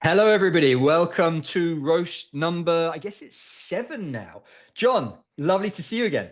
Hello, everybody. Welcome to roast number, I guess it's 7 now. John, lovely to see you again.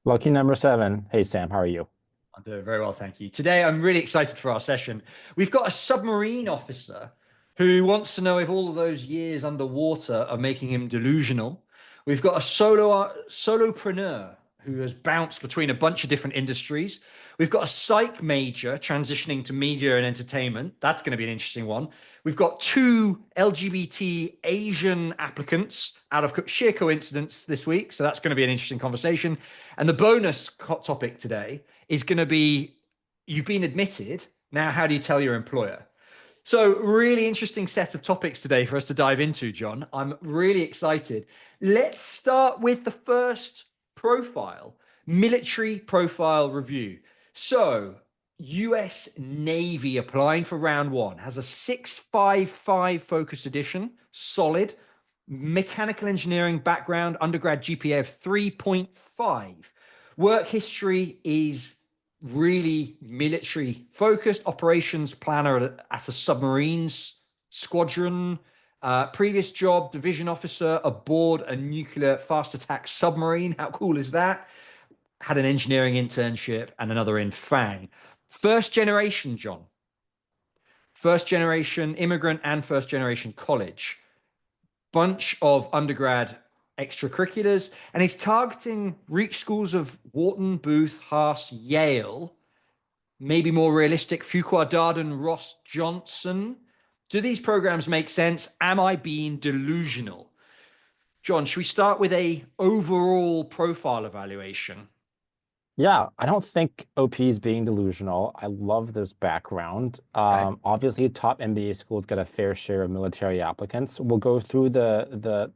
Lucky number seven. Hey, Sam, how are you? I'm doing very well, thank you. Today, I'm really excited for our session. We've got a submarine officer who wants to know if all of those years underwater are making him delusional. We've got a solopreneur who has bounced between a bunch of different industries. We've got a psych major transitioning to media and entertainment. That's going to be an interesting one. We've got two LGBT Asian applicants out of sheer coincidence this week. So that's going to be an interesting conversation. And the bonus topic today is going to be you've been admitted. Now, how do you tell your employer? So, really interesting set of topics today for us to dive into, John. I'm really excited. Let's start with the first profile, military profile review. So, US Navy applying for round one has a 655 focus edition, solid, mechanical engineering background, undergrad GPA of 3.5. Work history is really military focused, operations planner at a submarines squadron. Previous job, division officer aboard a nuclear fast attack submarine. How cool is that? Had an engineering internship and another in FANG. First generation, John. First generation immigrant and first generation college. Bunch of undergrad extracurriculars, and he's targeting reach schools of Wharton, Booth, Haas, Yale, maybe more realistic, Fuqua, Darden, Ross, Johnson. Do these programs make sense? Am I being delusional? John, should we start with a overall profile evaluation? Yeah, I don't think OP is being delusional. I love this background. Okay. Obviously, top MBA schools get a fair share of military applicants. We'll go through the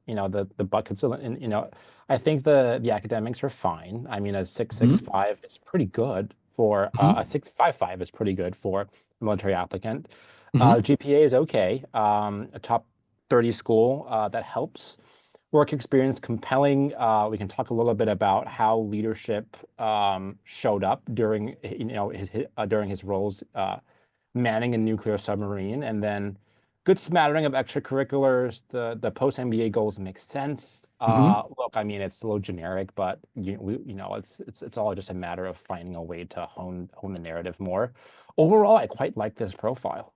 buckets and I think the academics are fine. I mean, a Mm-hmm. 665 is pretty good for a Mm-hmm. 655 is pretty good for a military applicant. Mm-hmm. GPA is okay. A top 30 school that helps. Work experience compelling. We can talk a little bit about how leadership showed up during during his roles manning a nuclear submarine, and then good smattering of extracurriculars. The post MBA goals make sense. Mm-hmm. Look, I mean it's a little generic, but it's all just a matter of finding a way to hone the narrative more. Overall, I quite like this profile.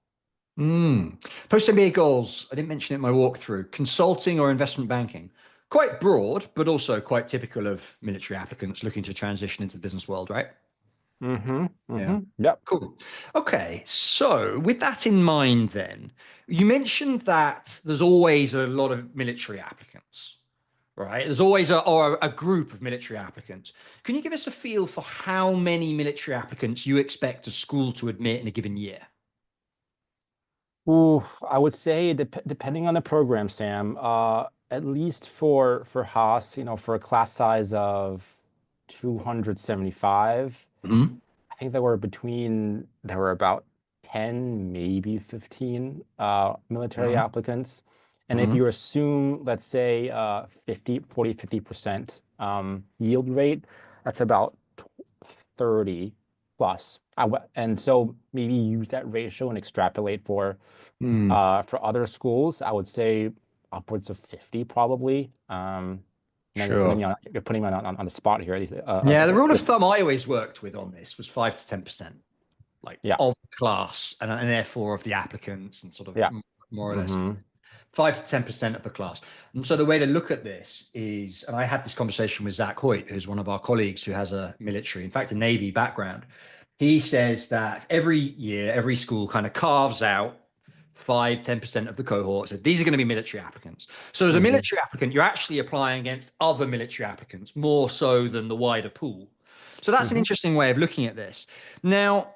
Post MBA goals, I didn't mention it in my walkthrough. Consulting or investment banking. Quite broad, but also quite typical of military applicants looking to transition into the business world, right? Mm-hmm. Yeah. Mm-hmm. Yep. Cool. Okay. So, with that in mind, then, you mentioned that there's always a lot of military applicants, right? There's always a group of military applicants. Can you give us a feel for how many military applicants you expect a school to admit in a given year? Ooh, I would say depending on the program, Sam, at least for Haas, for a class size of 275, Mhm. I think there were about 10, maybe 15 military Mhm. applicants. And if Mhm. you assume, let's say 50% yield rate, that's about 30 plus. And so maybe use that ratio and extrapolate Mm. for other schools, I would say upwards of 50 probably. Now Sure. you're putting me on the spot here. Yeah, the rule of thumb I always worked with on this was 5 to 10%, like Yeah, of the class and therefore of the applicants and sort of yeah. more or less Hmm. 5 to 10% of the class. And so the way to look at this is, and I had this conversation with Zach Hoyt, who's one of our colleagues who has a military, in fact, a Navy background. He says that every year, every school kind of carves out 5, 10% of the cohort. So these are going to be military applicants. So as a Hmm. military applicant, you're actually applying against other military applicants more so than the wider pool. So that's an Hmm. interesting way of looking at this. Now,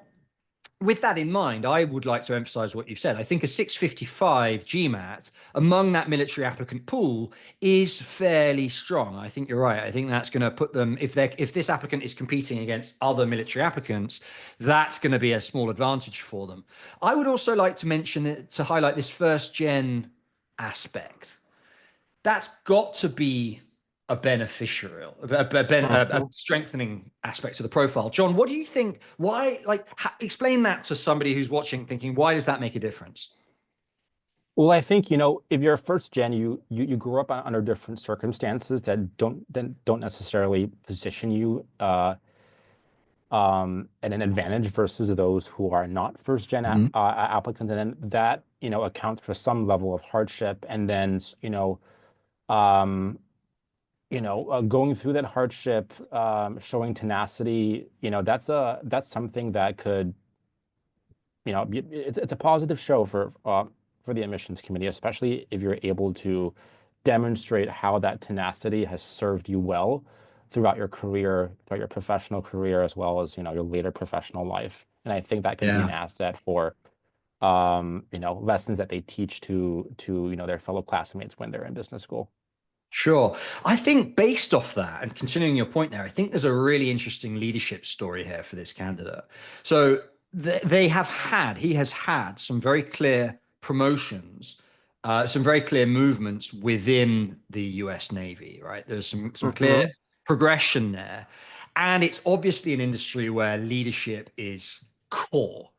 with that in mind, I would like to emphasize what you've said. I think a 655 GMAT among that military applicant pool is fairly strong. I think you're right. I think that's going to put them, if this applicant is competing against other military applicants, that's going to be a small advantage for them. I would also like to mention that to highlight this first gen aspect. That's got to be a beneficial, a Hmm. strengthening aspect of the profile. John, what do you think? Why, like, explain that to somebody who's watching, thinking, why does that make a difference? Well, I think, if you're a first gen, you grew up under different circumstances that don't necessarily position you at an advantage versus those who are not first gen Mhm. applicants, and then that accounts for some level of hardship, and then um, going through that hardship, showing tenacity, that's something that could, it's a positive show for the admissions committee, especially if you're able to demonstrate how that tenacity has served you well throughout your career, throughout your professional career, as well as, your later professional life. And I think that can be an Yeah. asset for, lessons that they teach to their fellow classmates when they're in business school. Sure. I think based off that and continuing your point there, I think there's a really interesting leadership story here for this candidate. So he has had some very clear promotions, some very clear movements within the US Navy, right? There's some clear Hmm. progression there. And it's obviously an industry where leadership is core,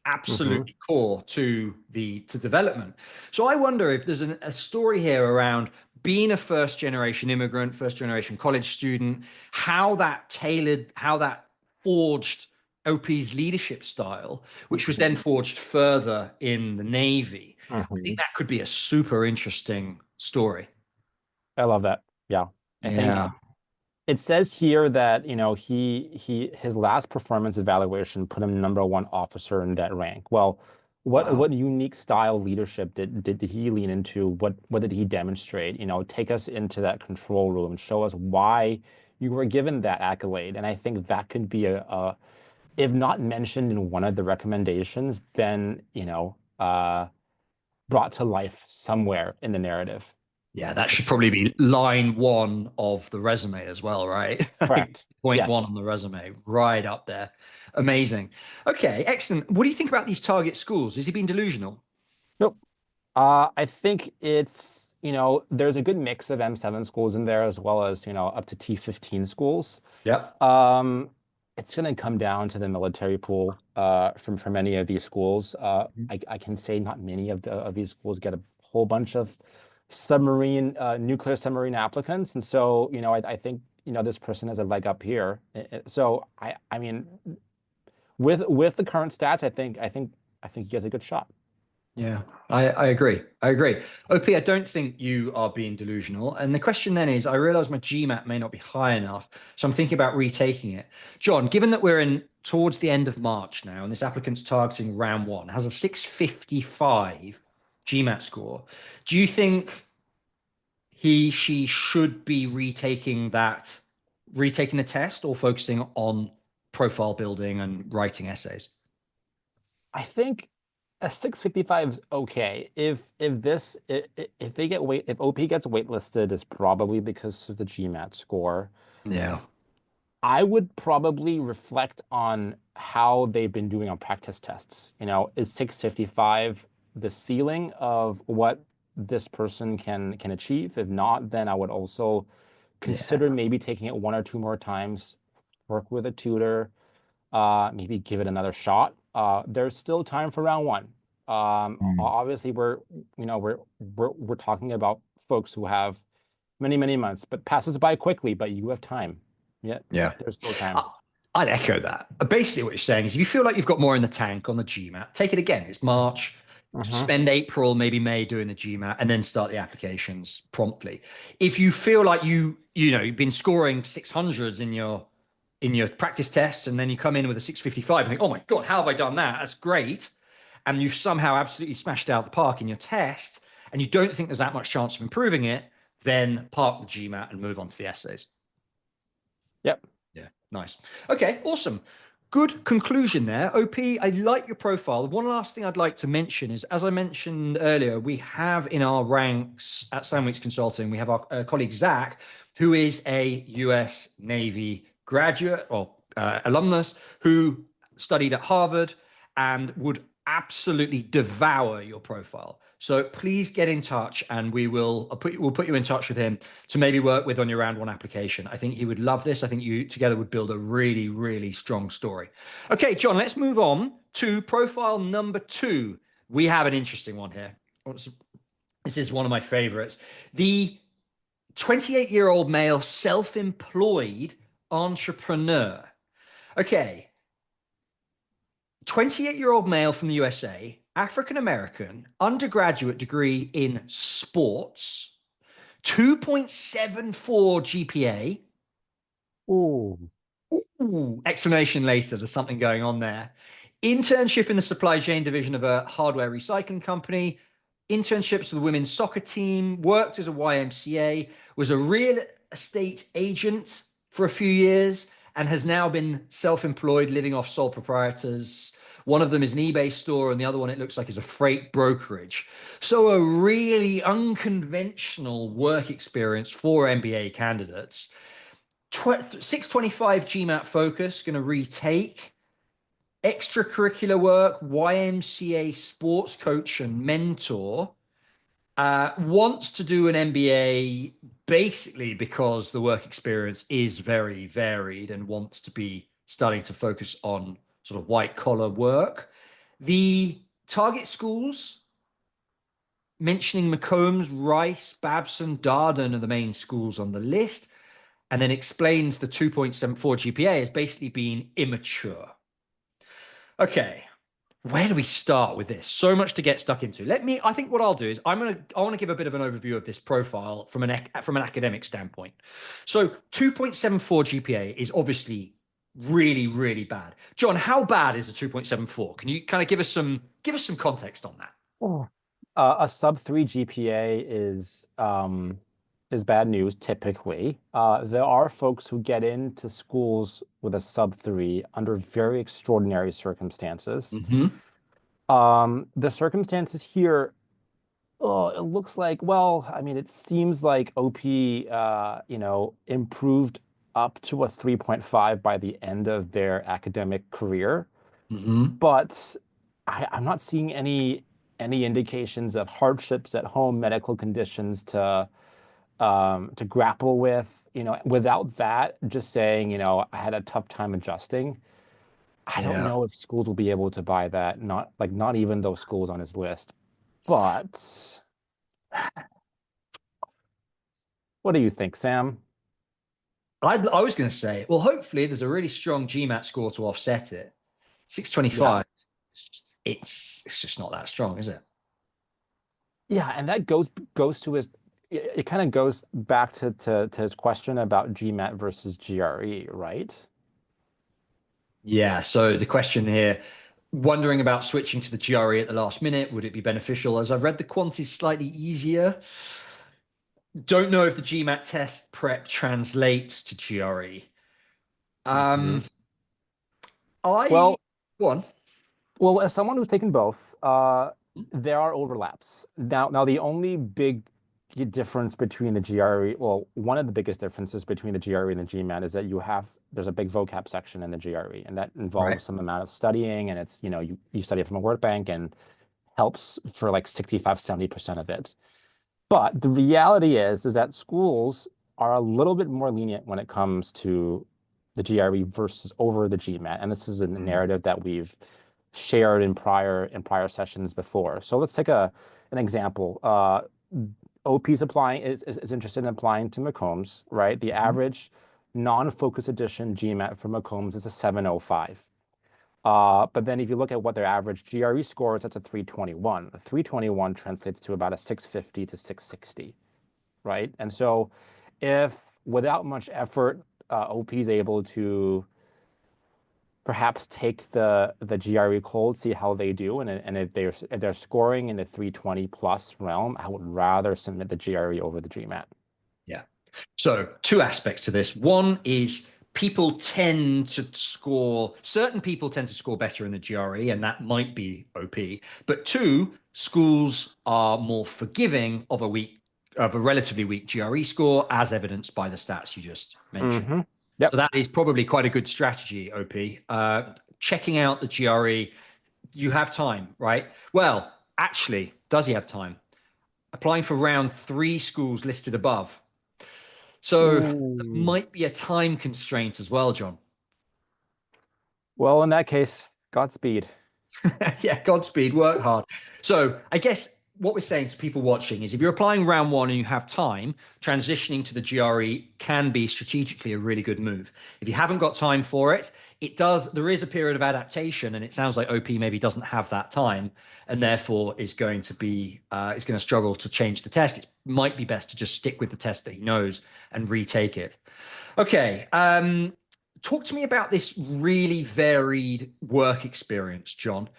Hmm. absolutely core to development. So I wonder if there's a story here around being a first generation immigrant, first generation college student, how that forged OP's leadership style, which was then forged further in the Navy. I think Hmm. that could be a super interesting story. I love that. Yeah. I think Yeah. it says here that, his last performance evaluation put him number one officer in that rank. Well, Wow. what unique style leadership did he lean into? What did he demonstrate? Take us into that control room, show us why you were given that accolade. And I think that could be if not mentioned in one of the recommendations, then, brought to life somewhere in the narrative Yeah, that for should sure. probably be line one of the resume as well, right? Like Correct. point one Yes. on the resume, right up there. Amazing. Okay, excellent. What do you think about these target schools? Is he being delusional? Nope. I think there's a good mix of M7 schools in there as well as, up to T15 schools. Yep. Um, it's going to come down to the military pool from many of these schools. I can say not many of these schools get a whole bunch of nuclear submarine applicants. And so, I think, this person has a leg up here. So I mean, with the current stats, I think he has a good shot. Yeah, I agree. I agree. OP, I don't think you are being delusional. And the question then is, I realize my GMAT may not be high enough, so I'm thinking about retaking it. John, given that we're in towards the end of March now, and this applicant's targeting round one, has a 655 GMAT score, do you think she should be retaking the test or focusing on profile building and writing essays? I think a 655 is okay. If they get if OP gets waitlisted, it's probably because of the GMAT score. Yeah. I would probably reflect on how they've been doing on practice tests. Is 655 the ceiling of what this person can achieve? If not, then I would also Yeah. consider maybe taking it one or two more times, work with a tutor, maybe give it another shot. There's still time for round one. Obviously, we're talking about folks who have many months, but passes by quickly. But you have time. Yeah, Yeah. there's still time. I- I'd echo that. Basically, what you're saying is if you feel like you've got more in the tank on the GMAT, take it again. It's March. Hmm. Spend April, maybe May doing the GMAT, and then start the applications promptly. If you feel like you've been scoring 600s in your practice tests, and then you come in with a 655 and think, oh my God, how have I done that? That's great. And you've somehow absolutely smashed out the park in your test, and you don't think there's that much chance of improving it, then park the GMAT and move on to the essays. Yep. Yeah, nice. Okay, awesome. Good conclusion there. OP, I like your profile. One last thing I'd like to mention is, as I mentioned earlier, we have in our ranks at Sandwich Consulting, we have our colleague Zach, who is a US Navy graduate or alumnus who studied at Harvard and would absolutely devour your profile. So please get in touch, and we'll put you in touch with him to maybe work with on your round one application. I think he would love this. I think you together would build a really, really strong story. Okay, John, let's move on to profile number two. We have an interesting one here. This is one of my favorites. The 28-year-old male self-employed entrepreneur. Okay, 28-year-old male from the USA, African American, undergraduate degree in sports, 2.74 GPA. Ooh. Ooh, explanation later. There's something going on there. Internship in the supply chain division of a hardware recycling company. Internships with the women's soccer team. Worked as a YMCA. Was a real estate agent for a few years and has now been self-employed, living off sole proprietors. One of them is an eBay store, and the other one, it looks like, is a freight brokerage. So a really unconventional work experience for MBA candidates. 625 GMAT focus, going to retake. Extracurricular work, YMCA sports coach and mentor. Wants to do an MBA basically because the work experience is very varied and wants to be starting to focus on sort of white collar work. The target schools, mentioning McCombs, Rice, Babson, Darden are the main schools on the list, and then explains the 2.74 GPA as basically being immature. Okay, where do we start with this? So much to get stuck into. I think what I'll do is I want to give a bit of an overview of this profile from an academic standpoint. So 2.74 GPA is obviously really, really bad. John, how bad is a 2.74? Can you kind of give us some context on that? Oh. A sub-3 GPA is bad news typically. There are folks who get into schools with a sub-3 under very extraordinary circumstances. Mm-hmm. The circumstances here, oh, it looks like, well, I mean, it seems like OP, improved up to a 3.5 by the end of their academic career, Mm-hmm. but I'm not seeing any indications of hardships at home, medical conditions to grapple with. Without that, just saying, I had a tough time adjusting. I don't Yeah. know if schools will be able to buy that. Not even those schools on his list. But what do you think, Sam? I was going to say, well, hopefully there's a really strong GMAT score to offset it. Yeah. 625. It's just not that strong, is it? Yeah, and that goes to his it kind of goes back to his question about GMAT versus GRE, right? Yeah. So the question here, wondering about switching to the GRE at the last minute, would it be beneficial? As I've read, the quant is slightly easier. Don't know if the GMAT test prep translates to GRE. Hmm. Um, I Well, Go on. well, as someone who's taken both, there are overlaps. Now the only big difference between the GRE, well, one of the biggest differences between the GRE and the GMAT is that there's a big vocab section in the GRE, and that Right. involves some amount of studying, and it's, you study it from a word bank and helps for like 65, 70% of it. But the reality is that schools are a little bit more lenient when it comes to the GRE versus over the GMAT. And this is a Mm. narrative that we've shared in prior sessions before. So let's take an example. OP is interested in applying to McCombs, right? The Mhm. average non-focus edition GMAT for McCombs is a 705. But then if you look at what their average GRE score is, that's a 321. A 321 translates to about a 650 to 660, right? And so if without much effort, OP is able to perhaps take the GRE cold, see how they do, and if they're scoring in the 320 plus realm, I would rather submit the GRE over the GMAT. Yeah. So, two aspects to this. One is certain people tend to score better in the GRE, and that might be OP. But two, schools are more forgiving of a relatively weak GRE score, as evidenced by the stats you just mentioned. Hmm. So Yep. that is probably quite a good strategy, OP. Checking out the GRE, you have time, right? Well, actually, does he have time? Applying for round three schools listed above. So there Ooh. might be a time constraint as well, John. Well, in that case, Godspeed. Yeah, Godspeed, work hard. So I guess what we're saying to people watching is if you're applying round one and you have time, transitioning to the GRE can be strategically a really good move. If you haven't got time for it, there is a period of adaptation, and it sounds like OP maybe doesn't have that time and therefore is going to struggle to change the test. It might be best to just stick with the test that he knows and retake it. Okay. Talk to me about this really varied work experience, John.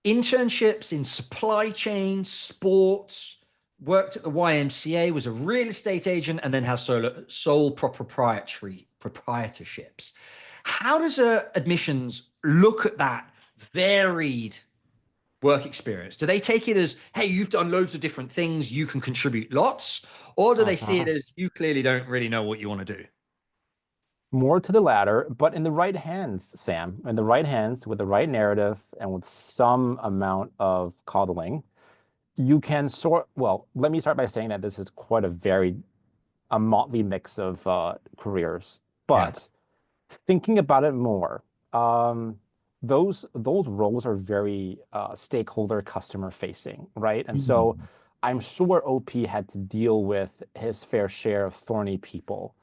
Internships in supply chain, sports, worked at the YMCA, was a real estate agent, and then has sole proprietorships. How does admissions look at that varied work experience? Do they take it as, hey, you've done loads of different things, you can contribute lots? Or do they see it as, you clearly don't really know what you want to do? More to the latter, but in the right hands, Sam, in the right hands with the right narrative and with some amount of coddling, you can well, let me start by saying that this is quite a motley mix of careers. Yeah. But thinking about it more, those roles are very stakeholder customer facing, right? And so Mm. I'm sure OP had to deal with his fair share of thorny people.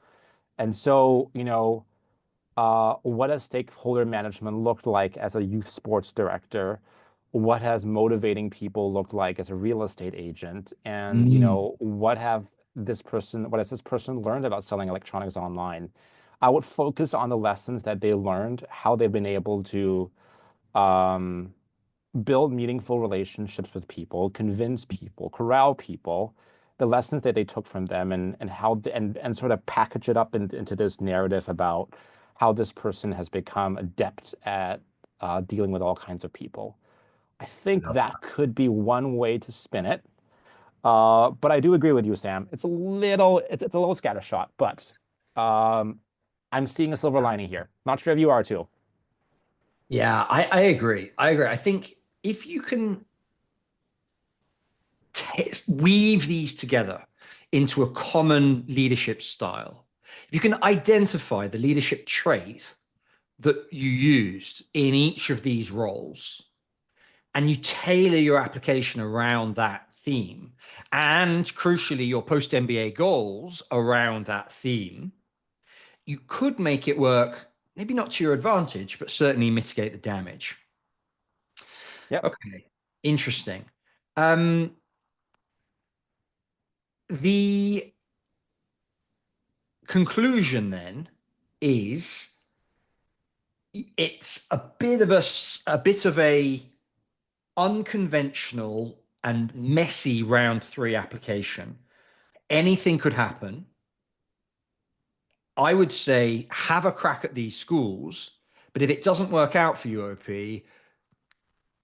And so, what has stakeholder management looked like as a youth sports director? What has motivating people looked like as a real estate agent? And, Mm. what has this person learned about selling electronics online? I would focus on the lessons that they learned, how they've been able to um, build meaningful relationships with people, convince people, corral people, the lessons that they took from them, and how and sort of package it up into this narrative about how this person has become adept at dealing with all kinds of people. I think Love that that. could be one way to spin it. But I do agree with you, Sam. It's a little scattershot, but um, I'm seeing a silver lining here. Not sure if you are too. Yeah, I agree. I agree. I think if you can weave these together into a common leadership style, if you can identify the leadership trait that you used in each of these roles, and you tailor your application around that theme, and crucially, your post MBA goals around that theme, you could make it work, maybe not to your advantage, but certainly mitigate the damage. Yep. Okay, interesting. Um, the conclusion then is it's a bit of a unconventional and messy round three application. Anything could happen. I would say have a crack at these schools, but if it doesn't work out for you, OP,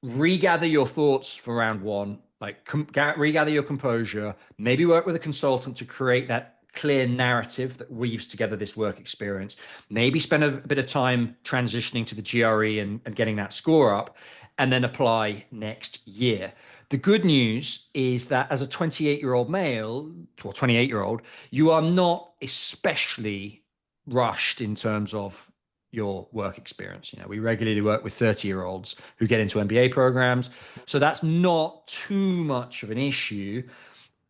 regather your thoughts for round one, like regather your composure, maybe work with a consultant to create that clear narrative that weaves together this work experience, maybe spend a bit of time transitioning to the GRE and getting that score up, and then apply next year. The good news is that as a 28-year-old male or 28-year-old, you are not especially rushed in terms of your work experience. We regularly work with 30-year-olds who get into MBA programs. So that's not too much of an issue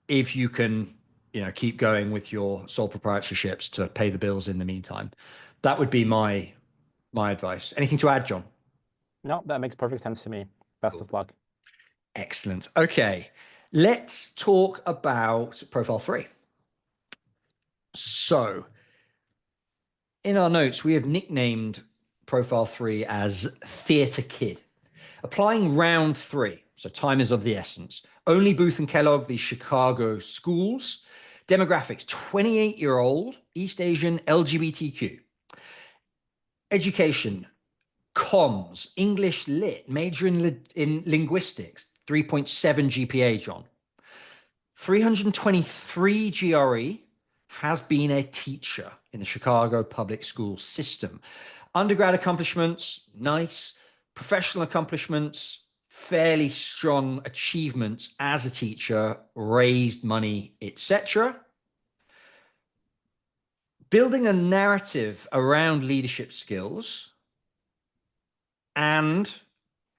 if you can, keep going with your sole proprietorships to pay the bills in the meantime. That would be my advice. Anything to add, John? No, that makes perfect sense to me. Best Cool. of luck. Excellent. Okay. Let's talk about profile three. So, in our notes, we have nicknamed profile three as Theatre Kid. Applying round three, so time is of the essence. Only Booth and Kellogg, the Chicago schools. Demographics 28-year-old, East Asian, LGBTQ. Education, comms, English lit, major in linguistics, 3.7 GPA, John. 323 GRE, has been a teacher in the Chicago public school system. Undergrad accomplishments, nice. Professional accomplishments, fairly strong achievements as a teacher, raised money, etc. Building a narrative around leadership skills and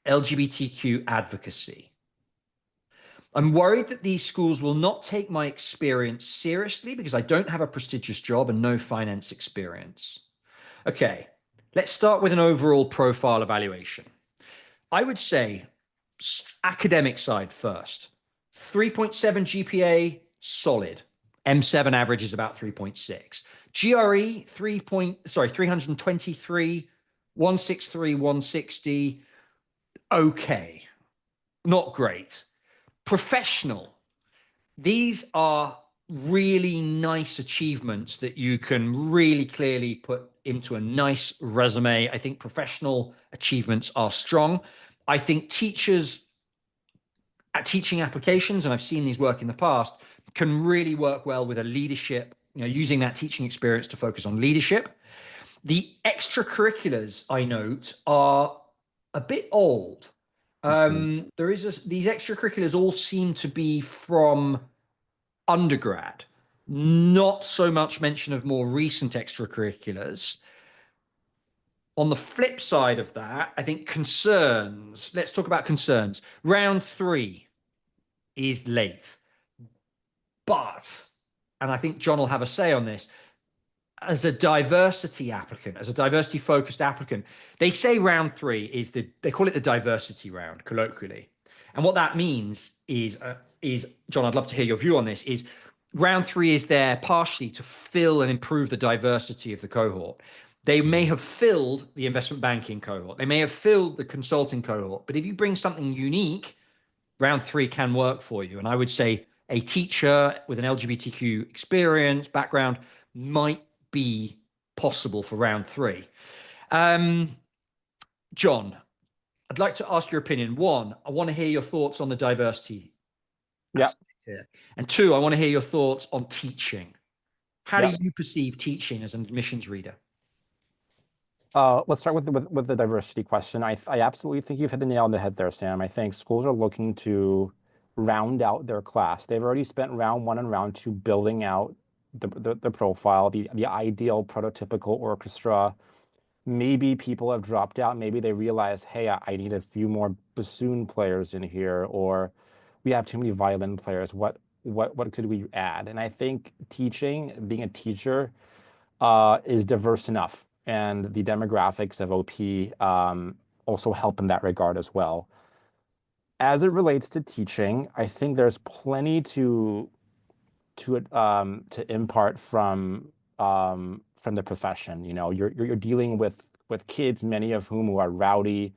LGBTQ advocacy. I'm worried that these schools will not take my experience seriously because I don't have a prestigious job and no finance experience. Okay, let's start with an overall profile evaluation. I would say academic side first. 3.7 GPA, solid. M7 average is about 3.6. GRE 323, 163, 160. Okay, not great. Professional. These are really nice achievements that you can really clearly put into a nice resume. I think professional achievements are strong. I think teachers at teaching applications, and I've seen these work in the past, can really work well with a leadership, using that teaching experience to focus on leadership. The extracurriculars I note are a bit old. These extracurriculars all seem to be from undergrad, not so much mention of more recent extracurriculars. On the flip side of that, I think concerns, let's talk about concerns. Round 3 is late, but, and I think John will have a say on this, as a diversity applicant, as a diversity focused applicant, they say round 3 is they call it the diversity round colloquially. And what that means is John, I'd love to hear your view on this, is round 3 is there partially to fill and improve the diversity of the cohort. They may have filled the investment banking cohort. They may have filled the consulting cohort. But if you bring something unique, round 3 can work for you. And I would say a teacher with an LGBTQ experience, background, might be possible for round 3. John, I'd like to ask your opinion. 1, I want to hear your thoughts on the diversity aspect here. And 2, I want to hear your thoughts on teaching. How do you perceive teaching as an admissions reader? Let's start with the diversity question. I absolutely think you've hit the nail on the head there, Sam. I think schools are looking to round out their class. They've already spent round 1 and round 2 building out the profile, the ideal prototypical orchestra. Maybe people have dropped out. Maybe they realize, hey, I need a few more bassoon players in here, or we have too many violin players. What could we add? And I think teaching, being a teacher, is diverse enough, and the demographics of OP also help in that regard as well. As it relates to teaching, I think there's plenty to impart from the profession. You're dealing with kids, many of whom who are rowdy.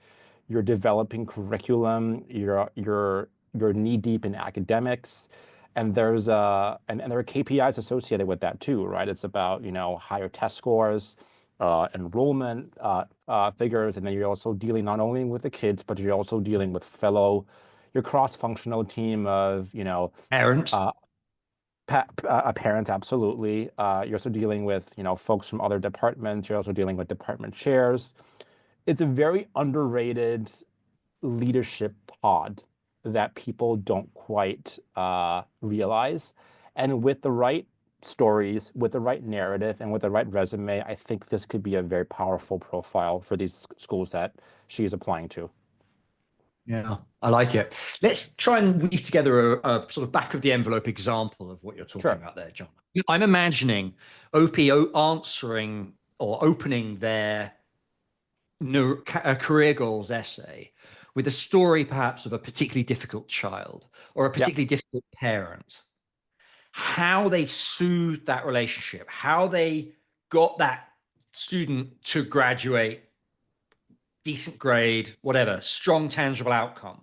You're developing curriculum. You're knee deep in academics, and there are KPIs associated with that too, right? It's about higher test scores, enrollment figures, and then you're also dealing not only with the kids, but you're also dealing with your cross-functional team of Parents. Parents, absolutely. You're also dealing with, folks from other departments. You're also dealing with department chairs. It's a very underrated leadership pod that people don't quite realize. And with the right stories, with the right narrative, and with the right resume, I think this could be a very powerful profile for these schools that she is applying to. Yeah, I like it. Let's try and weave together a sort of back of the envelope example of what you're talking about there, John. I'm imagining OPO answering or opening their career goals essay with a story perhaps of a particularly difficult child or a particularly difficult parent, how they soothed that relationship, how they got that student to graduate, decent grade, whatever, strong, tangible outcome.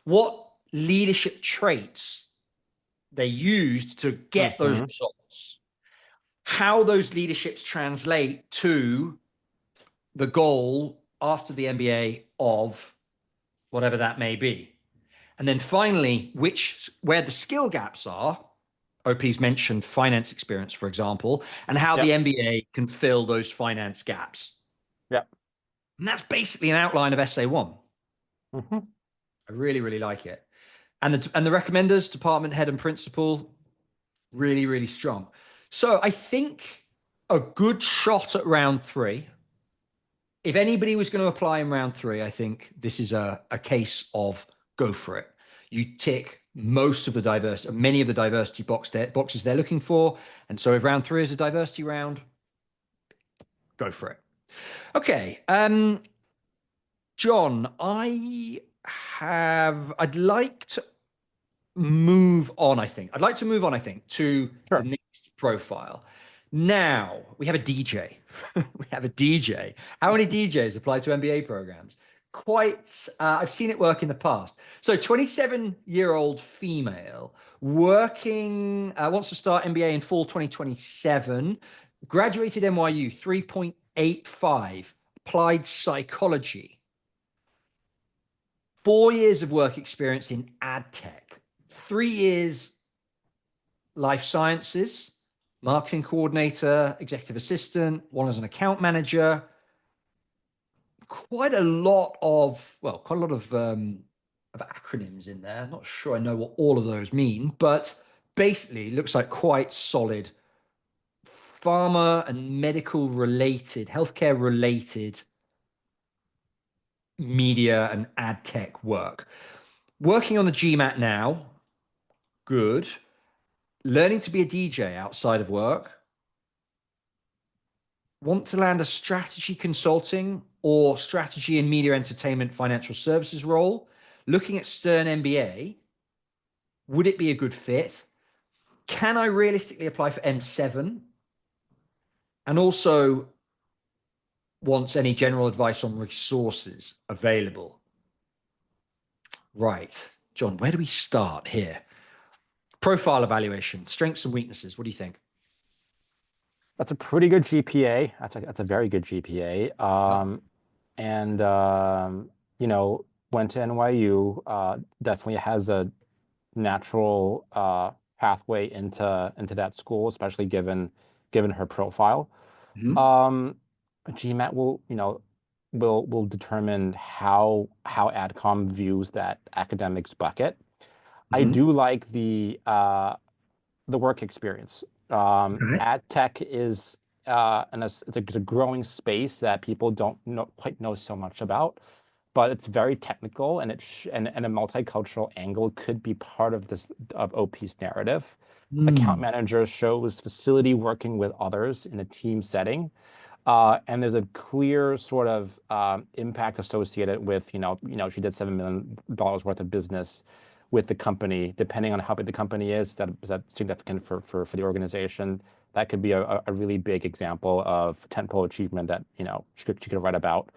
What leadership traits they used to get those results, how those leaderships translate to the goal after the MBA of whatever that may be. And then finally, where the skill gaps are. OP's mentioned finance experience, for example, and how the MBA can fill those finance gaps. Yep. And that's basically an outline of essay 1. Mm-hmm. I really, really like it. And the recommenders, department head and principal, really, really strong. So I think a good shot at round 3. If anybody was going to apply in round 3, I think this is a case of go for it. You tick many of the diversity boxes they're looking for. And so if round 3 is a diversity round, go for it. Okay. John, I'd like to move on, I think. To the Sure. next profile. Now, we have a DJ. We have a DJ. How many DJs apply to MBA programs? I've seen it work in the past. So 27-year-old female working, wants to start MBA in fall 2027, graduated NYU 3.85, applied psychology, 4 years of work experience in ad tech, 3 years life sciences, marketing coordinator, executive assistant, one as an account manager. Quite a lot of acronyms in there. Not sure I know what all of those mean, but basically looks like quite solid pharma and medical related, healthcare related media and ad tech work. Working on the GMAT now, good. Learning to be a DJ outside of work. Want to land a strategy consulting or strategy in media entertainment financial services role. Looking at Stern MBA. Would it be a good fit? Can I realistically apply for M7? And also wants any general advice on resources available. Right. John, where do we start here? Profile evaluation, strengths and weaknesses. What do you think? That's a pretty good GPA. That's a very good GPA. And went to NYU. Definitely has a natural pathway into that school, especially given her profile. GMAT will determine how AdCom views that academics bucket. I do like the work experience. Ad tech is it's a growing space that people don't quite know so much about, but it's very technical, and and a multicultural angle could be part of OP's narrative. Account manager shows facility working with others in a team setting. And there's a clear sort of impact associated with, she did $7 million worth of business with the company. Depending on how big the company is that significant for the organization? That could be a really big example of tentpole achievement that, she could write about.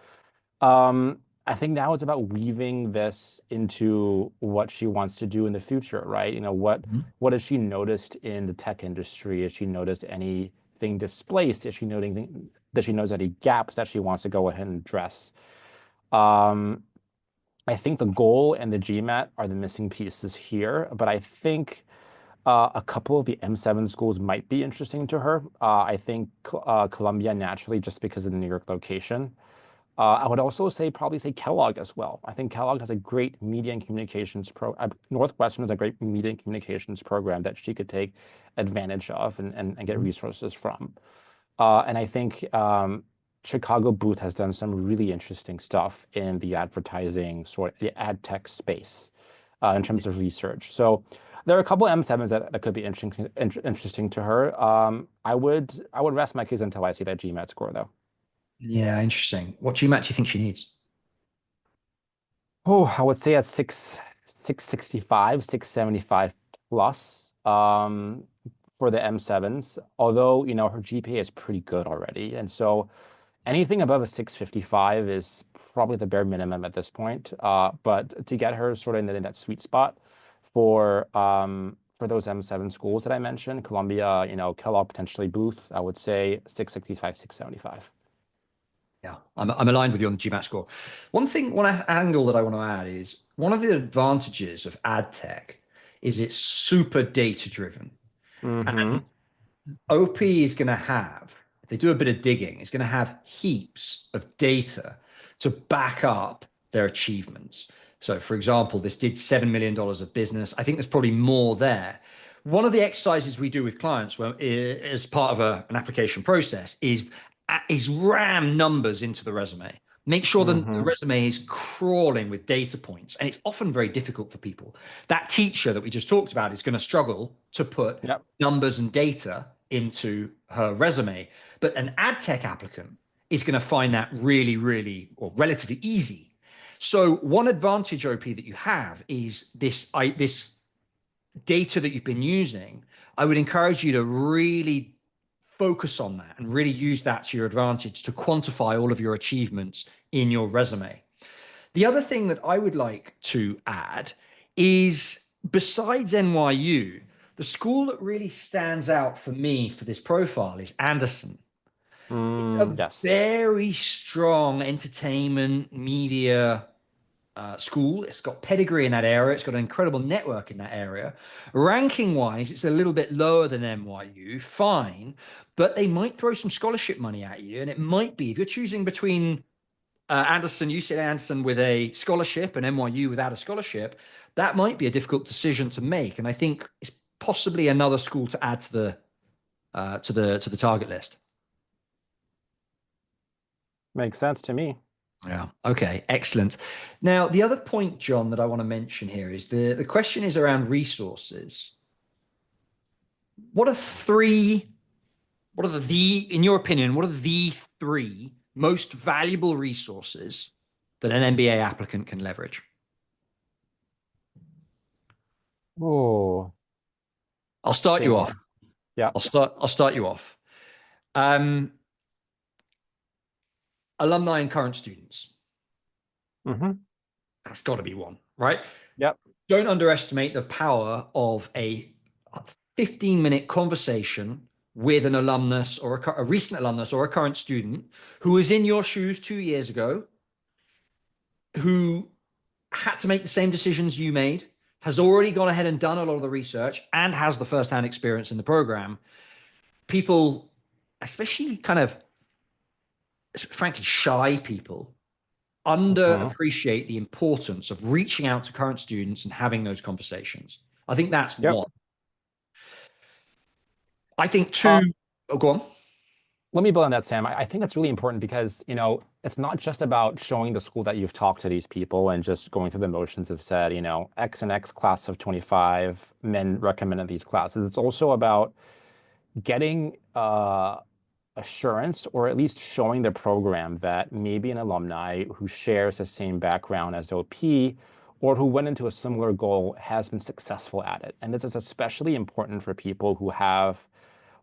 I think now it's about weaving this into what she wants to do in the future, right? What has she noticed in the tech industry? Has she noticed anything displaced? Is she noticing that she knows any gaps that she wants to go ahead and address? I think the goal and the GMAT are the missing pieces here, but I think a couple of the M7 schools might be interesting to her. I think Columbia naturally, just because of the New York location. I would also probably say Kellogg as well. I think Kellogg has a great media and communications Northwestern has a great media and communications program that she could take advantage of and get resources from. And I think Chicago Booth has done some really interesting stuff in the advertising the ad tech space in terms of research. So there are a couple of M7s that could be interesting to her. I would rest my case until I see that GMAT score, though. Yeah, interesting. What GMAT do you think she needs? Oh, I would say at 665, 675 plus for the M7s. Although, her GPA is pretty good already. And so anything above a 655 is probably the bare minimum at this point. But to get her sort of in that sweet spot for those M7 schools that I mentioned, Columbia, Kellogg, potentially Booth, I would say 665, 675. Yeah, I'm aligned with you on the GMAT score. One angle that I want to add is one of the advantages of ad tech is it's super data driven. And OP is going to have, if they do a bit of digging, it's going to have heaps of data to back up their achievements. So, for example, this did $7 million of business. I think there's probably more there. One of the exercises we do with clients as part of an application process is ram numbers into the resume. Make sure the Mm-hmm. resume is crawling with data points. And it's often very difficult for people. That teacher that we just talked about is going to struggle to put Yep. numbers and data into her resume. But an ad tech applicant is going to find that really, really, or relatively easy. So one advantage, OP, that you have is this data that you've been using. I would encourage you to really focus on that and really use that to your advantage to quantify all of your achievements in your resume. The other thing that I would like to add is, besides NYU, the school that really stands out for me for this profile is Anderson. It's a Yes. very strong entertainment media school. It's got pedigree in that area. It's got an incredible network in that area. Ranking wise, it's a little bit lower than NYU, fine, but they might throw some scholarship money at you. And it might be, if you're choosing between Anderson, UCLA Anderson with a scholarship and NYU without a scholarship, that might be a difficult decision to make. And I think it's possibly another school to add to the target list. Makes sense to me. Yeah. Okay. Excellent. Now, the other point, John, that I want to mention here is the question is around resources. What are three, what are in your opinion, what are the three most valuable resources that an MBA applicant can leverage? Oh, I'll start say you off. more. Yeah. I'll start you off. Um, Alumni and current students. Mm-hmm. That's got to be one, right? Yep. Don't underestimate the power of a 15-minute conversation with an alumnus or a recent alumnus or a current student who was in your shoes 2 years ago, who had to make the same decisions you made, has already gone ahead and done a lot of the research and has the first-hand experience in the program. People, especially kind of frankly shy people, Mm-hmm. underappreciate the importance of reaching out to current students and having those conversations. I think that's Yep. one. I think Uh, two, oh, go on. Let me build on that, Sam. I think that's really important because, it's not just about showing the school that you've talked to these people and just going through the motions of said, X and X class of 25 men recommended these classes. It's also about getting assurance or at least showing the program that maybe an alumni who shares the same background as OP or who went into a similar goal has been successful at it. And this is especially important for people who have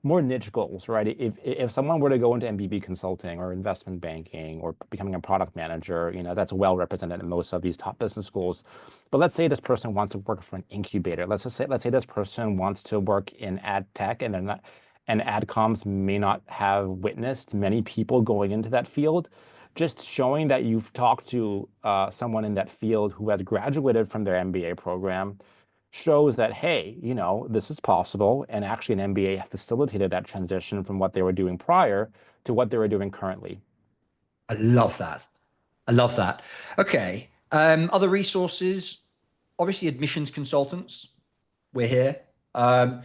more niche goals, right? If someone were to go into MBB consulting or investment banking or becoming a product manager, that's well represented in most of these top business schools. But let's say this person wants to work for an incubator. Let's say this person wants to work in ad tech and they're not, and adcoms may not have witnessed many people going into that field. Just showing that you've talked to someone in that field who has graduated from their MBA program shows that, hey, this is possible. And actually, an MBA facilitated that transition from what they were doing prior to what they were doing currently. I love that. I love that. Okay. Other resources, obviously admissions consultants. We're here. I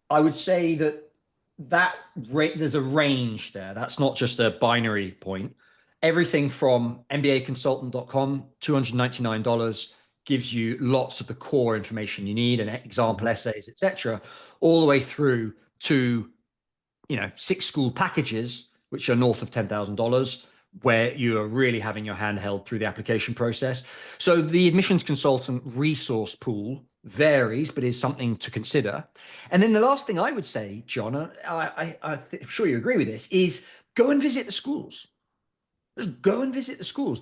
would say that rate there's a range there. That's not just a binary point. Everything from mbaconsultant.com, $299 gives you lots of the core information you need and example Mhm. essays, etc., all the way through to 6 school packages, which are north of $10,000, where you are really having your hand held through the application process. So the admissions consultant resource pool varies, but is something to consider. And then the last thing I would say, John, I'm sure you agree with this, is go and visit the schools. Just go and visit the schools.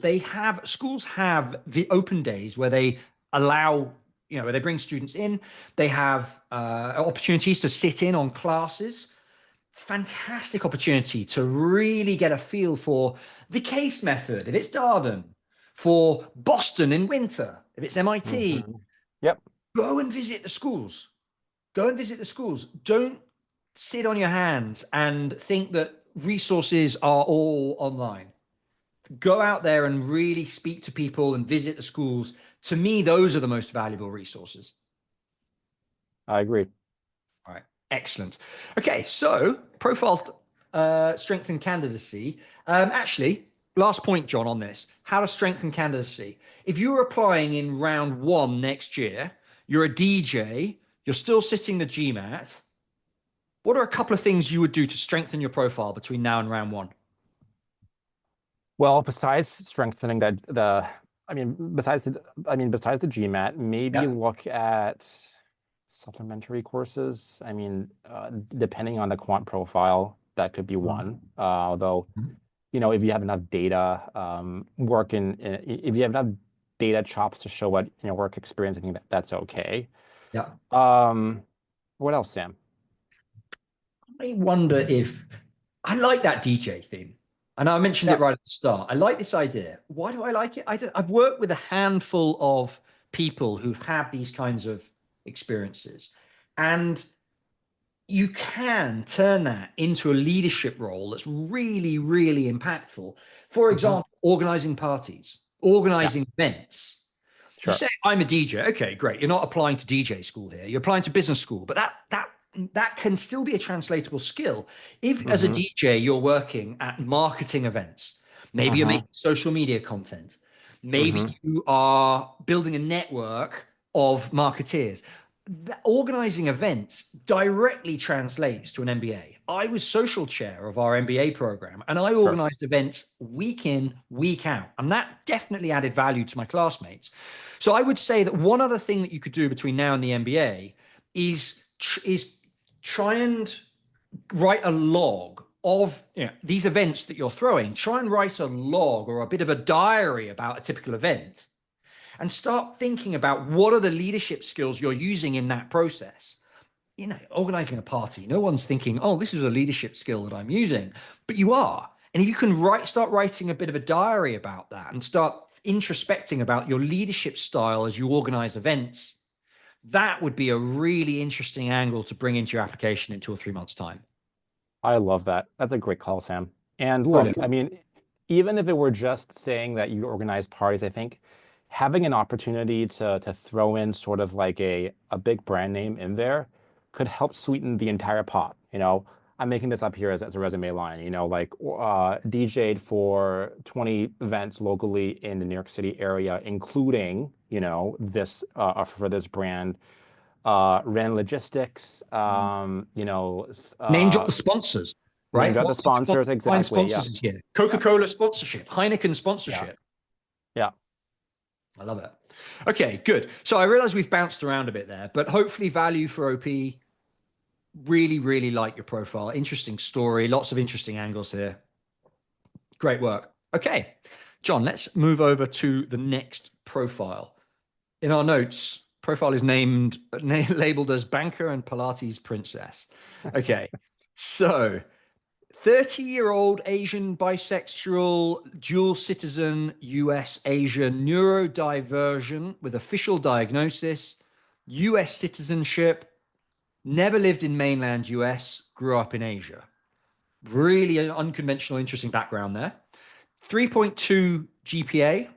Schools have the open days where they allow, where they bring students in. They have opportunities to sit in on classes. Fantastic opportunity to really get a feel for the case method if it's Darden, for Boston in winter if it's MIT. Yep, Go and visit the schools. Go and visit the schools. Don't sit on your hands and think that resources are all online. Go out there and really speak to people and visit the schools. To me, those are the most valuable resources. I agree. All right, excellent. Okay, so profile strength and candidacy. Actually, last point, John, on this, how to strengthen candidacy. If you were applying in round 1 next year, you're a DJ, you're still sitting the GMAT, what are a couple of things you would do to strengthen your profile between now and round 1? Well, besides strengthening besides the GMAT, maybe Yeah. look at supplementary courses. Depending on the quant profile, that could be one. Although, if you have enough data, if you have enough data chops to show what work experience, I think that's okay. Yeah. What else, Sam? I wonder if I like that DJ theme. And I mentioned Yeah. it right at the start. I like this idea. Why do I like it? I've worked with a handful of people who've had these kinds of experiences. And you can turn that into a leadership role that's really, really impactful. For example, organizing parties, Yeah, organizing events. You sure. say, I'm a DJ. Okay, great. You're not applying to DJ school here. You're applying to business school, but that can still be a translatable skill. If as a Mm-hmm. DJ, you're working at marketing events, maybe you're Mm-hmm. making social media content, maybe Mm-hmm. you are building a network of marketeers. Organizing events directly translates to an MBA. I was social chair of our MBA program and I Sure. organized events week in, week out. And that definitely added value to my classmates. So I would say that one other thing that you could do between now and the MBA is try and write a log of these events that you're throwing. Try and write a log or a bit of a diary about a typical event and start thinking about what are the leadership skills you're using in that process. Organizing a party, no one's thinking, oh, this is a leadership skill that I'm using, but you are. And if you can start writing a bit of a diary about that and start introspecting about your leadership style as you organize events, that would be a really interesting angle to bring into your application in 2 or 3 months' time. I love that. That's a great call, Sam. And look, Brilliant. even if it were just saying that you organize parties, I think having an opportunity to throw in sort of like a big brand name in there could help sweeten the entire pot. I'm making this up here as a resume line, like DJ'd for 20 events locally in the New York City area, including, this for this brand, ran logistics, Name drop the sponsors, name right? drop What the sponsors, fine exactly. Yeah. sponsors is here? Yeah. Coca-Cola sponsorship, Heineken Yeah. sponsorship. Yeah. I love it. Okay, good. So I realize we've bounced around a bit there, but hopefully value for OP. Really, really like your profile. Interesting story. Lots of interesting angles here. Great work. Okay, John, let's move over to the next profile. In our notes, profile is labeled as banker and Pilates princess. Okay, so 30-year-old Asian bisexual dual citizen US Asia neurodivergent with official diagnosis, US citizenship, never lived in mainland US, grew up in Asia. Really an unconventional, interesting background there. 3.2 GPA,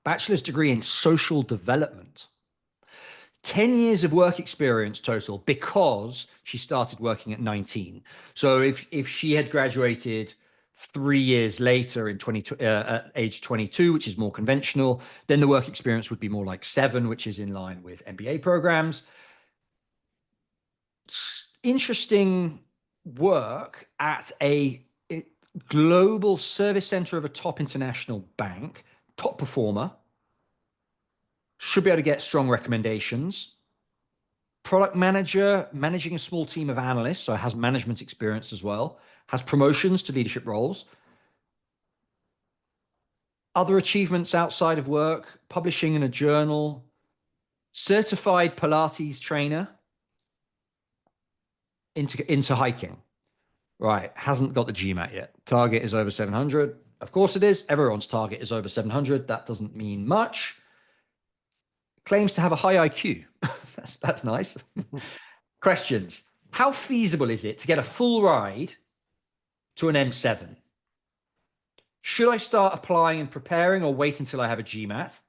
bachelor's degree in social development. 10 years of work experience total because she started working at 19. So if she had graduated 3 years later at age 22, which is more conventional, then the work experience would be more like 7, which is in line with MBA programs. Interesting work at a global service center of a top international bank, top performer, should be able to get strong recommendations. Product manager, managing a small team of analysts, so has management experience as well, has promotions to leadership roles. Other achievements outside of work, publishing in a journal, certified Pilates trainer into hiking. Right, hasn't got the GMAT yet. Target is over 700. Of course it is. Everyone's target is over 700. That doesn't mean much. Claims to have a high IQ. that's nice. Questions. How feasible is it to get a full ride to an M7? Should I start applying and preparing or wait until I have a GMAT?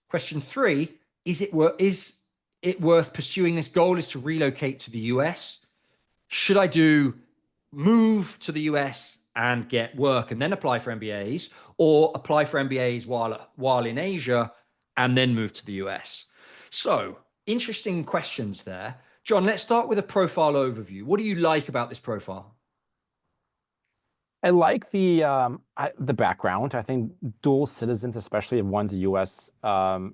Question 3, is it worth pursuing this goal is to relocate to the US? Should I move to the US and get work and then apply for MBAs, or apply for MBAs while in Asia and then move to the US? So, interesting questions there. John, let's start with a profile overview. What do you like about this profile? I like the background. I think dual citizens, especially if one's US,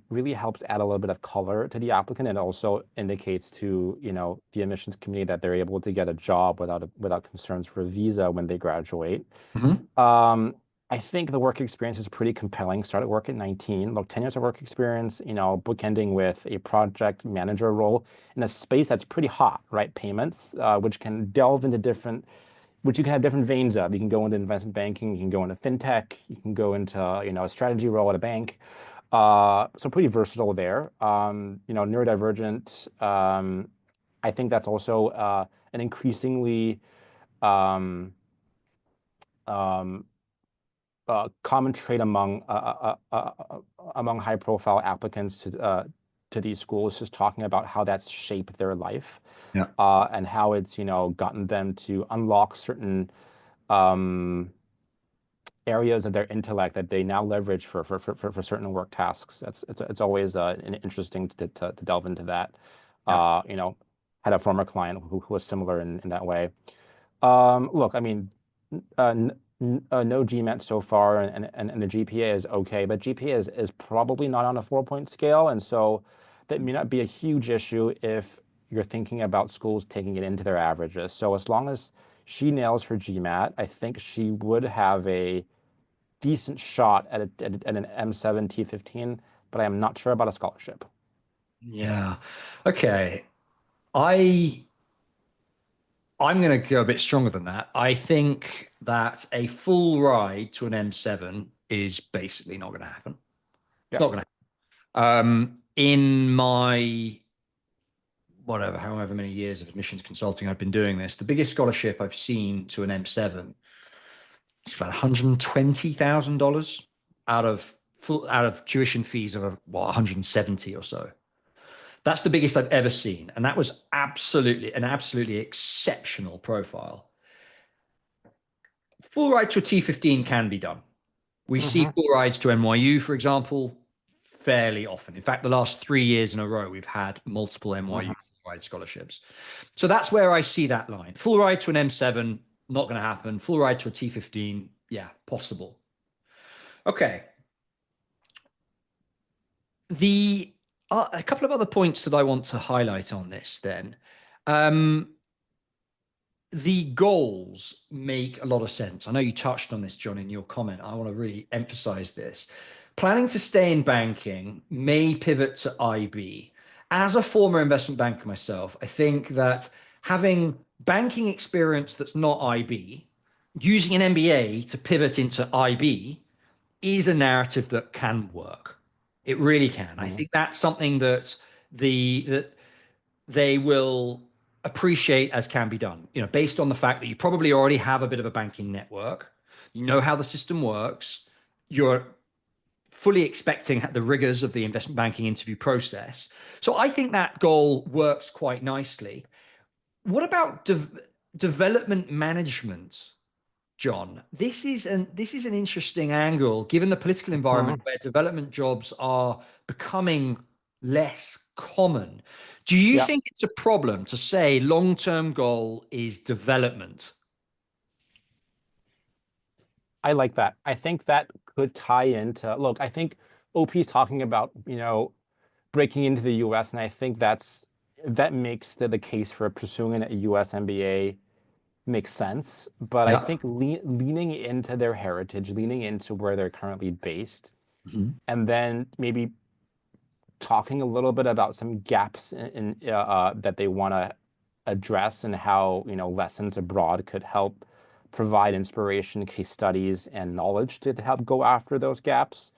really helps add a little bit of color to the applicant, and also indicates to, the admissions committee that they're able to get a job without concerns for a visa when they graduate. Mhm. I think the work experience is pretty compelling. Started work at 19, look, 10 years of work experience, bookending with a project manager role in a space that's pretty hot, right? Payments, which can delve into which you can have different veins of. You can go into investment banking, you can go into fintech, you can go into, a strategy role at a bank. So pretty versatile there. Neurodivergent. I think that's also an increasingly um, um, common trait among high-profile applicants to these schools, just talking about how that's shaped their life, Yeah. and how it's gotten them to unlock certain um, areas of their intellect that they now leverage for certain work tasks. It's always interesting to delve into that. Yeah. Uh, you know, had a former client who was similar in that way. Look, I mean, no GMAT so far, and the GPA is okay, but GPA is probably not on a 4-point scale, and so that may not be a huge issue if you're thinking about schools taking it into their averages. So as long as she nails her GMAT, I think she would have a decent shot at an M7 T15, but I am not sure about a scholarship. Yeah. Okay. I I'm going to go a bit stronger than that. I think that a full ride to an M7 is basically not going to happen. It's Yeah. not going to happen. In my whatever, however many years of admissions consulting I've been doing this, the biggest scholarship I've seen to an M7 is about $120,000 out of tuition fees of 170 or so. That's the biggest I've ever seen, and that was absolutely exceptional profile. Full ride to a T15 can be done. We see Hmm. full rides to NYU, for example, fairly often. In fact, the last 3 years in a row, we've had multiple NYU Hmm. full ride scholarships. So that's where I see that line. Full ride to an M7, not going to happen. Full ride to a T15, yeah, possible. Okay. The A couple of other points that I want to highlight on this then. Um, the goals make a lot of sense. I know you touched on this, John, in your comment. I want to really emphasize this. Planning to stay in banking may pivot to IB. As a former investment banker myself, I think that having banking experience that's not IB, using an MBA to pivot into IB is a narrative that can work. It really can. I Hmm. think that's something that they will appreciate as can be done, based on the fact that you probably already have a bit of a banking network, you know how the system works, you're fully expecting the rigors of the investment banking interview process. So I think that goal works quite nicely. What about development management, John? This is an interesting angle given the political environment Hmm. where development jobs are becoming less common. Do you Yeah. think it's a problem to say long-term goal is development? I like that. I think that could tie into, look, I think OP is talking about, breaking into the US, and I think that makes the case for pursuing a US MBA makes sense. But I Yeah. think leaning into their heritage, leaning into where they're currently based, Mhm. and then maybe talking a little bit about some gaps that they want to address, and how lessons abroad could help provide inspiration, case studies, and knowledge to help go after those gaps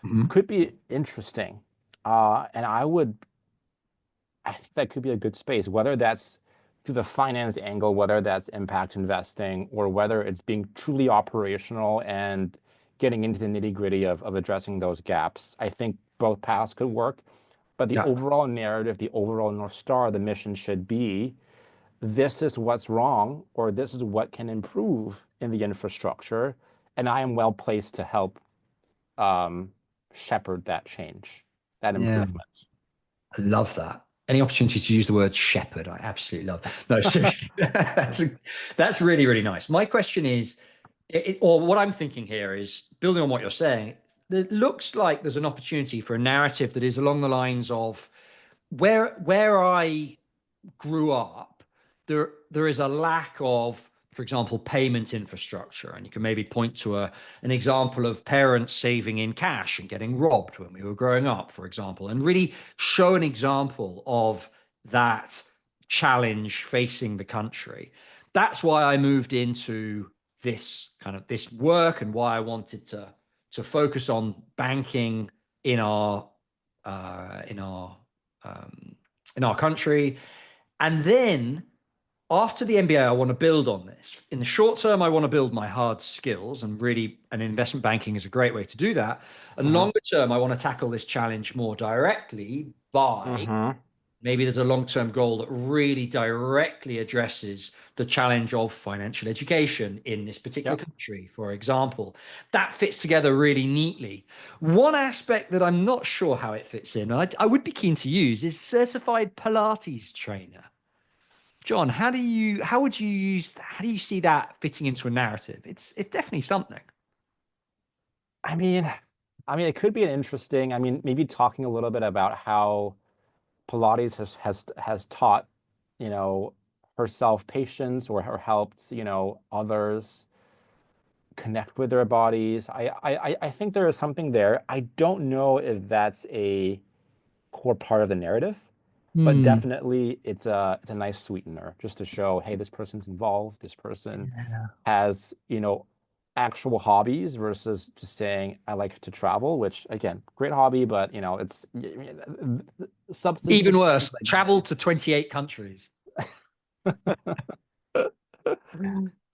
Mhm. could be interesting. And I think that could be a good space, whether that's through the finance angle, whether that's impact investing, or whether it's being truly operational and getting into the nitty-gritty of addressing those gaps. I think both paths could work, but the Yeah. overall narrative, the overall North Star, the mission should be this is what's wrong, or this is what can improve in the infrastructure, and I am well placed to help um, shepherd that change, that Yeah. improvement. I love that. Any opportunity to use the word shepherd, I absolutely love that. No, seriously, that's really, really nice. My question is, or what I'm thinking here is building on what you're saying. It looks like there's an opportunity for a narrative that is along the lines of where I grew up, there is a lack of, for example, payment infrastructure. And you can maybe point to an example of parents saving in cash and getting robbed when we were growing up, for example, and really show an example of that challenge facing the country. That's why I moved into this work, and why I wanted to focus on banking in our uh, in our um, in our country. And then after the MBA, I want to build on this. In the short term, I want to build my hard skills, and investment banking is a great way to do that. And Hmm. longer term, I want to tackle this challenge more directly by Hmm. maybe there's a long-term goal that really directly addresses the challenge of financial education in this particular Yep. country, for example. That fits together really neatly. One aspect that I'm not sure how it fits in, and I would be keen to use, is certified Pilates trainer. John, how do you see that fitting into a narrative? It's definitely something. I mean, it could be an interesting. Maybe talking a little bit about how Pilates has taught, you know, herself patience, or helped, others connect with their bodies. I think there is something there. I don't know if that's a core part of the narrative, but Hmm. definitely it's a nice sweetener just to show, hey, this person's involved. This person Yeah. has, actual hobbies versus just saying I like to travel, which again, great hobby, but it's Even substances change worse, like travel to 28 countries.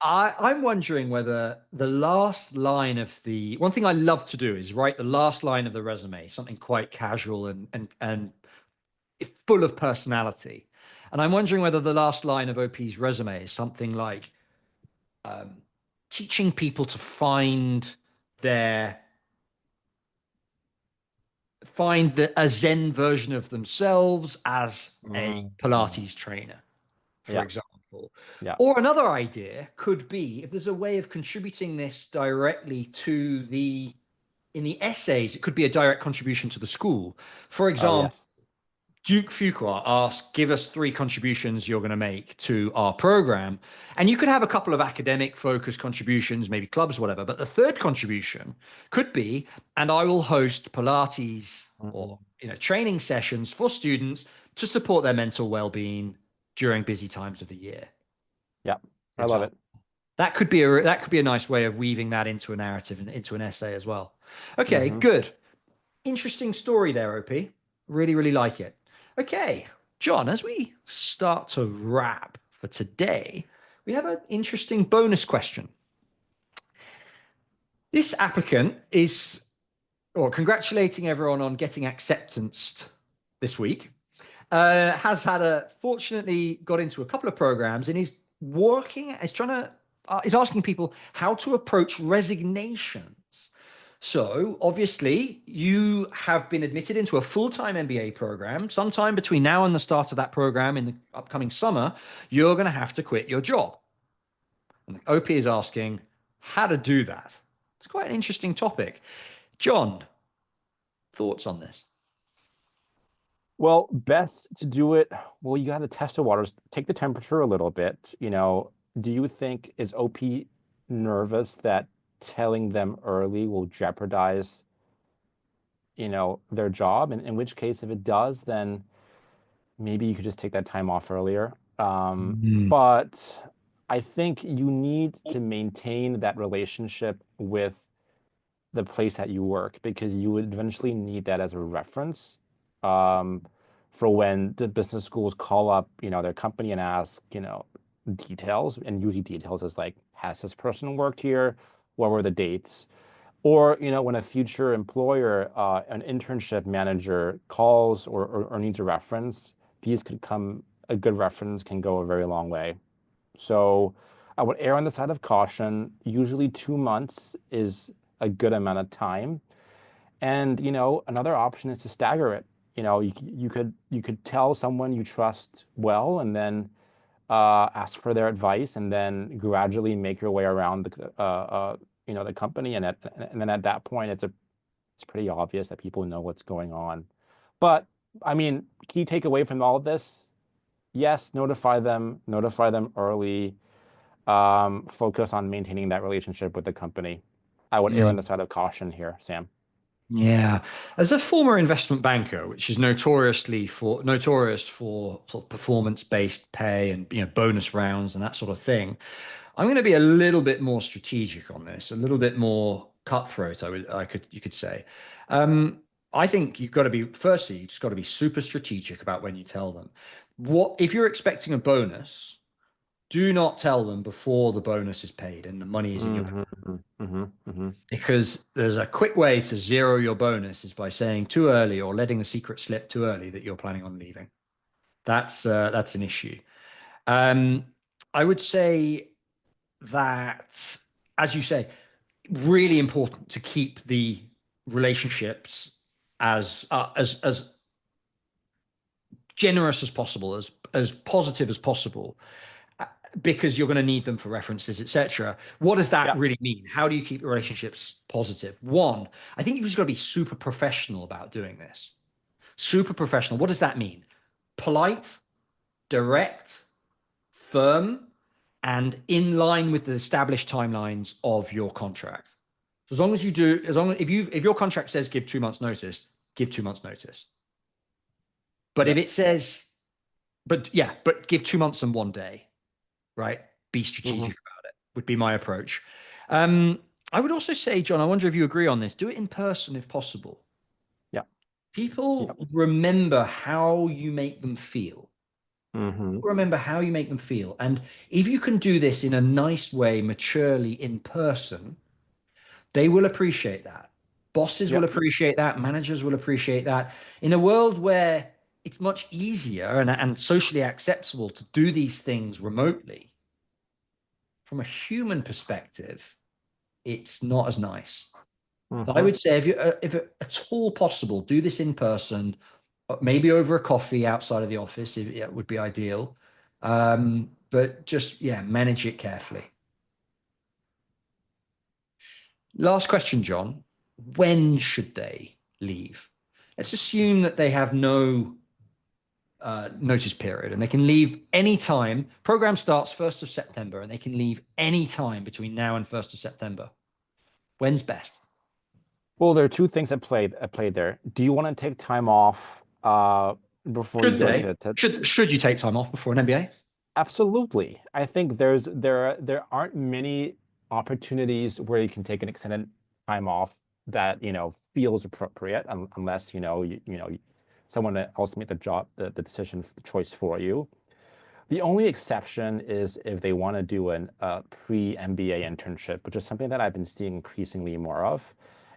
I'm wondering whether the last line of the one thing I love to do is write the last line of the resume, something quite casual and full of personality. And I'm wondering whether the last line of OP's resume is something like um, teaching people to their a Zen version of themselves as a Mhm. Pilates trainer, for Yeah, example. yeah. Or another idea could be if there's a way of contributing this directly to in the essays, it could be a direct contribution to the school. For Oh, example, yes. Duke Fuqua asked, give us 3 contributions you're going to make to our program. And you could have a couple of academic focused contributions, maybe clubs, whatever. But the third contribution could be, and I will host Pilates or Mhm. training sessions for students to support their mental well-being during busy times of the year, Yeah, for I love example. it. That could be a nice way of weaving that into a narrative and into an essay as well. Okay, Hmm. good. Interesting story there, OP. Really, really like it. Okay, John, as we start to wrap for today, we have an interesting bonus question. This applicant is, or congratulating everyone on getting acceptance this week. Has had fortunately got into a couple of programs and is asking people how to approach resignations. So obviously you have been admitted into a full-time MBA program. Sometime between now and the start of that program in the upcoming summer, you're going to have to quit your job. And the OP is asking how to do that. It's quite an interesting topic. John, thoughts on this? Well, best to do it. Well, you got to test the waters, take the temperature a little bit. Do you think, is OP nervous that telling them early will jeopardize, their job? And in which case, if it does, then maybe you could just take that time off earlier. Mm. But I think you need to maintain that relationship with the place that you work, because you would eventually need that as a reference, um, for when the business schools call up, their company and ask, details. And usually details is like, has this person worked here? What were the dates? Or, when a future employer, an internship manager calls, or needs a reference, these could come a good reference can go a very long way. So I would err on the side of caution. Usually 2 months is a good amount of time. And, another option is to stagger it. You could tell someone you trust well, and then ask for their advice, and then gradually make your way around the company. And then at that point, it's pretty obvious that people know what's going on. But I mean, key takeaway from all of this, yes, notify them early, focus on maintaining that relationship with the company. I would err on the side of caution here, Sam. Yeah. As a former investment banker, which is notorious for sort of performance-based pay and bonus rounds and that sort of thing, I'm going to be a little bit more strategic on this, a little bit more cutthroat, you could say. I think you've got to be, firstly, you just got to be super strategic about when you tell them. If you're expecting a bonus, do not tell them before the bonus is paid and the money is in your bank. Because there's a quick way to zero your bonus is by saying too early or letting the secret slip too early that you're planning on leaving. That's an issue. I would say that, as you say, really important to keep the relationships as generous as possible, as positive as possible, because you're going to need them for references, etc. What does that Yeah. really mean? How do you keep the relationships positive? One, I think you've just got to be super professional about doing this. Super professional. What does that mean? Polite, direct, firm, and in line with the established timelines of your contract. As long as you do, if your contract says give 2 months notice, give 2 months notice. But if Yep. it says, but give 2 months and 1 day, right? Be strategic about it, would be my approach. I would also say, John, I wonder if you agree on this. Do it in person if possible. Yeah. People Yep. remember how you make them feel. Hmm. Remember how you make them feel. And if you can do this in a nice way, maturely in person, they will appreciate that. Bosses will Yep. appreciate that. Managers will appreciate that. In a world where it's much easier and socially acceptable to do these things remotely, from a human perspective, it's not as nice. So I Hmm. would say if at all possible, do this in person, maybe over a coffee outside of the office. Yeah, it would be ideal. But just, yeah, manage it carefully. Last question, John. When should they leave? Let's assume that they have no notice period and they can leave anytime. Program starts 1st of September and they can leave anytime between now and 1st of September. When's best? Well, there are two things at play there. Do you want to take time off before you Should go they? to Should you take time off before an MBA? Absolutely. I think there aren't many opportunities where you can take an extended time off that, feels appropriate, unless, someone else made the decision, the choice for you. The only exception is if they want to do a pre-MBA internship, which is something that I've been seeing increasingly more of,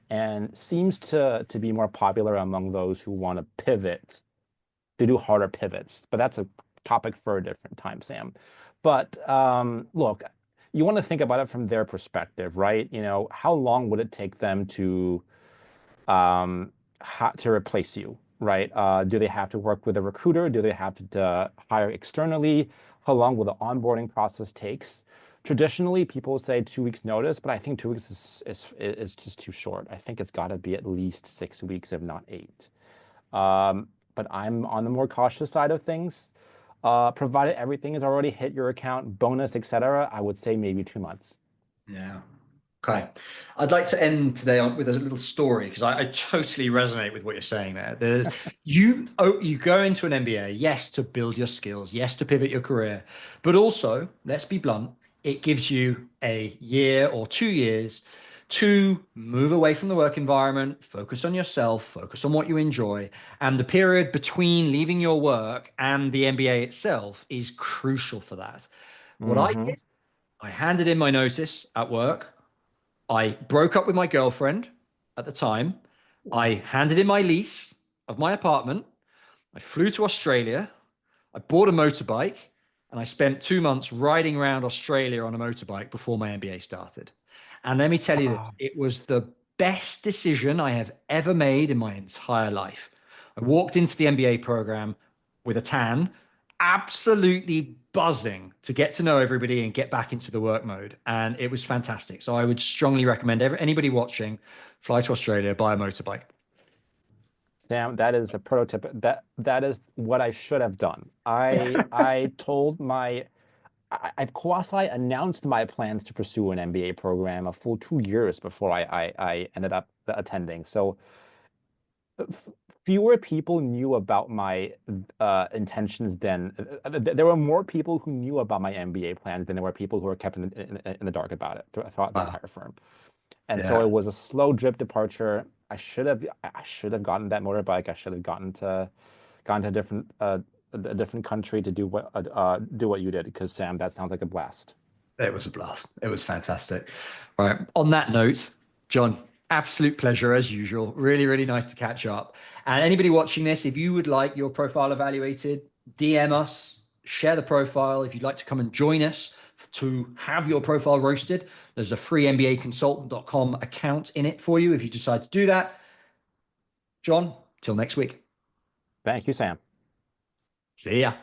and seems to be more popular among those who want to pivot, to do harder pivots. But that's a topic for a different time, Sam. But look, you want to think about it from their perspective, right? How long would it take them um, to replace you, right? Do they have to work with a recruiter? Do they have to hire externally? How long will the onboarding process takes? Traditionally, people say 2 weeks notice, but I think 2 weeks is just too short. I think it's got to be at least 6 weeks, if not 8. But I'm on the more cautious side of things. Provided everything has already hit your account, bonus, etc., I would say maybe 2 months. Yeah. Okay. I'd like to end today with a little story because I totally resonate with what you're saying there. You go into an MBA, yes, to build your skills, yes, to pivot your career, but also, let's be blunt, it gives you a year or 2 years to move away from the work environment, focus on yourself, focus on what you enjoy. And the period between leaving your work and the MBA itself is crucial for that. What I Hmm. did, I handed in my notice at work. I broke up with my girlfriend at the time. I handed in my lease of my apartment. I flew to Australia. I bought a motorbike and I spent 2 months riding around Australia on a motorbike before my MBA started. And let me tell you this, Wow. it was the best decision I have ever made in my entire life. I walked into the MBA program with a tan, absolutely buzzing to get to know everybody and get back into the work mode. And it was fantastic. So I would strongly recommend anybody watching fly to Australia, buy a motorbike. Damn, that is the prototype. That is what I should have done. I told my I quasi announced my plans to pursue an MBA program a full 2 years before I ended up attending. So fewer people knew about my intentions than there were more people who knew about my MBA plans than there were people who were kept in the dark about it throughout the Wow. entire firm. And so Yeah. it was a slow drip departure. I should have gotten that motorbike. I should have gone to a different country to do what you did, because Sam, that sounds like a blast. It was a blast. It was fantastic. All right. On that note, John, absolute pleasure as usual. Really, really nice to catch up. And anybody watching this, if you would like your profile evaluated, DM us, share the profile. If you'd like to come and join us to have your profile roasted, there's a free MBAconsultant.com account in it for you if you decide to do that. John, till next week. Thank you, Sam. See ya.